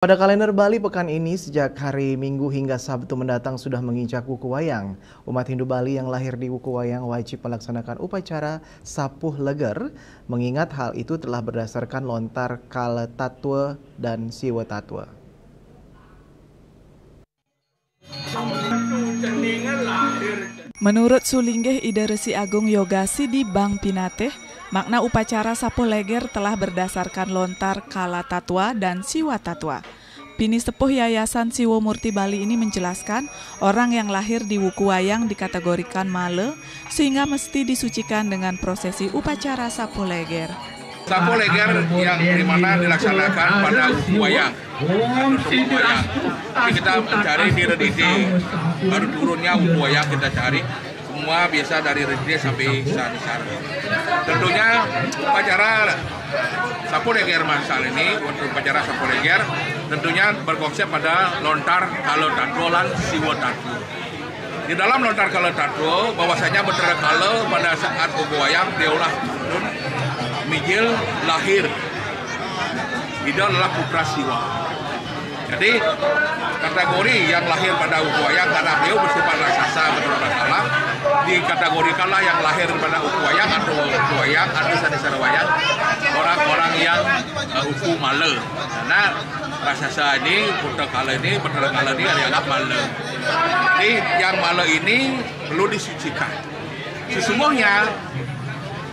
Pada kalender Bali pekan ini, sejak hari Minggu hingga Sabtu mendatang sudah menginjak Wuku Wayang. Umat Hindu Bali yang lahir di Wuku Wayang wajib melaksanakan upacara Sapuh Leger, mengingat hal itu telah berdasarkan lontar Kala Tatwa dan Siwa Tatwa. Menurut Sulinggih Ida Resi Agung Yoga Sidi Bang Pinateh, makna upacara Sapuh Leger telah berdasarkan lontar Kala Tatwa dan Siwa Tatwa. Bini Sepuh Yayasan Siwo Murti Bali ini menjelaskan, orang yang lahir di Wuku Wayang dikategorikan male, sehingga mesti disucikan dengan prosesi upacara Sapuh Leger. Sapuh Leger yang dimana dilaksanakan pada Wuku Wayang. Jadi kita mencari di Redidi, baru turunnya Wuku Wayang kita cari. Semua biasa dari Redidi sampai Sanisar. Tentunya upacara Sapuh Leger masal ini, untuk upacara Sapuh Leger, tentunya berkonsep pada lontar Kala Tatwa dan Siwa Tatwa. Di dalam lontar Kala Tatwa, bahwasanya betara kala pada saat Wuku Wayang diulah Mijil lahir. Dia adalah putra Siwa. Jadi kategori yang lahir pada Wuku Wayang karena beliau bersifat raksasa berkala, dikategorikanlah yang lahir pada Wuku Wayang atau Wuku Wayang atau Sanisar Wayang orang-orang yang Wuku male. Karena raksasa ini, putra kala ini, betara kala ini dianggap male. Jadi yang male ini perlu disucikan. Sesungguhnya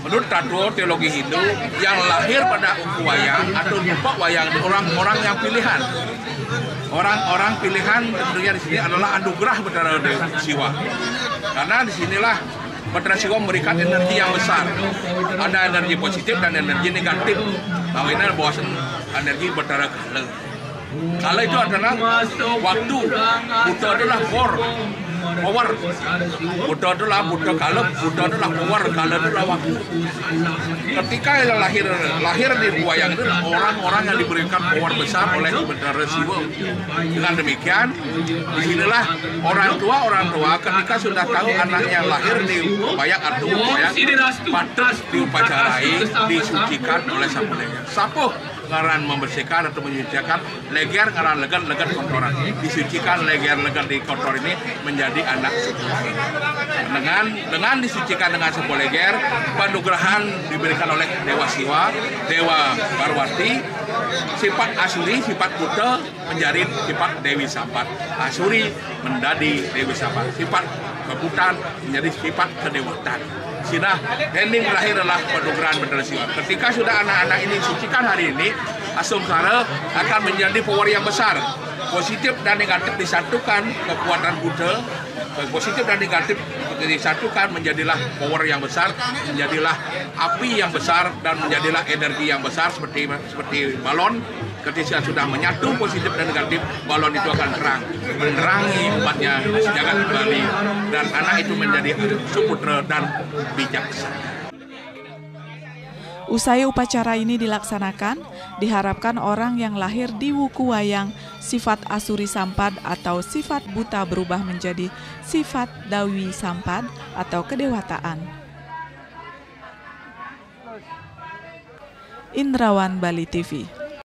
menurut Tatwa teologi Hindu, yang lahir pada Wuku Wayang atau Wuku Wayang orang-orang yang pilihan. Orang-orang pilihan tentunya di sini adalah anugerah betara Siwa. Karena disinilah betara Siwa memberikan energi yang besar. Ada energi positif dan energi negatif. Bahwa ini adalah energi betara kala. Kala itu adalah waktu. Buddha adalah power. Buddha adalah Buddha kala, Buddha adalah power, kala adalah waktu. Ketika lahir di Wuku Wayang itu orang-orang yang diberikan power besar oleh betara Siwa. Dengan demikian, disinilah orang tua ketika sudah tahu anaknya lahir di Wuku Wayang atau Wuku Wayang, patut diupacarai, disucikan oleh Sapuh Leger. Sapuh ngaran membersihkan atau menyucikan, leger ngaran leger kotoran. Disucikan leger di kotor ini menjadi anak suci. Dengan disucikan dengan Sapuh Leger, panugrahan diberikan oleh Dewa Siwa, Dewa Parwati, sifat Asuri, sifat Buddha menjadi sifat Dewi Sampat. Asuri menjadi Dewi Sampat. Sifat kebutaan menjadi sifat kedewatan. Sina ending lahir adalah panugrahan betara Siwa. Ketika sudah anak-anak ini disucikan hari ini, asumsara akan menjadi power yang besar. Positif dan negatif disatukan, kekuatan Buddha, positif dan negatif disatukan menjadilah power yang besar, menjadilah api yang besar dan menjadilah energi yang besar seperti balon. Ketika sudah menyatu positif dan negatif, balon itu akan terang, menerangi umatnya sejagat Bali, dan anak itu menjadi suputra dan bijaksana. Usai upacara ini dilaksanakan, diharapkan orang yang lahir di Wuku Wayang sifat Asuri Sampad atau sifat buta berubah menjadi sifat Dawi Sampad atau kedewataan. Indrawan Bali TV.